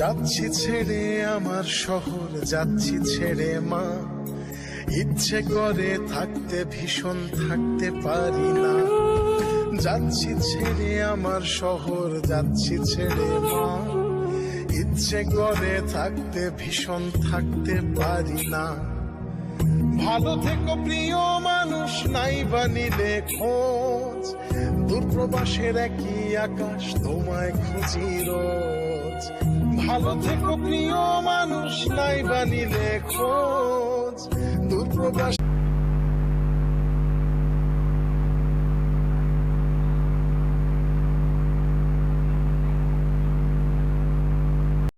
যাচ্ছি ছেড়ে আমার শহর, যাচ্ছি ছেড়ে মা। ইচ্ছে করে থাকতে ভীষণ, থাকতে পারি না। যাচ্ছি ছেড়ে আমার শহর, যাচ্ছি ছেড়ে মা। ইচ্ছে করে থাকতে ভীষণ, থাকতে পারি না। ভালো থেকো প্রিয় মানুষ, নাই বা নিলে খোঁজ। দূরপ্রবাসের একই আকাশ, তোমায় খুঁজি রোজ। ভালো থেকো প্রিয় মানুষ, নাই বা নিলে খোঁজ। দূরপ্রবাস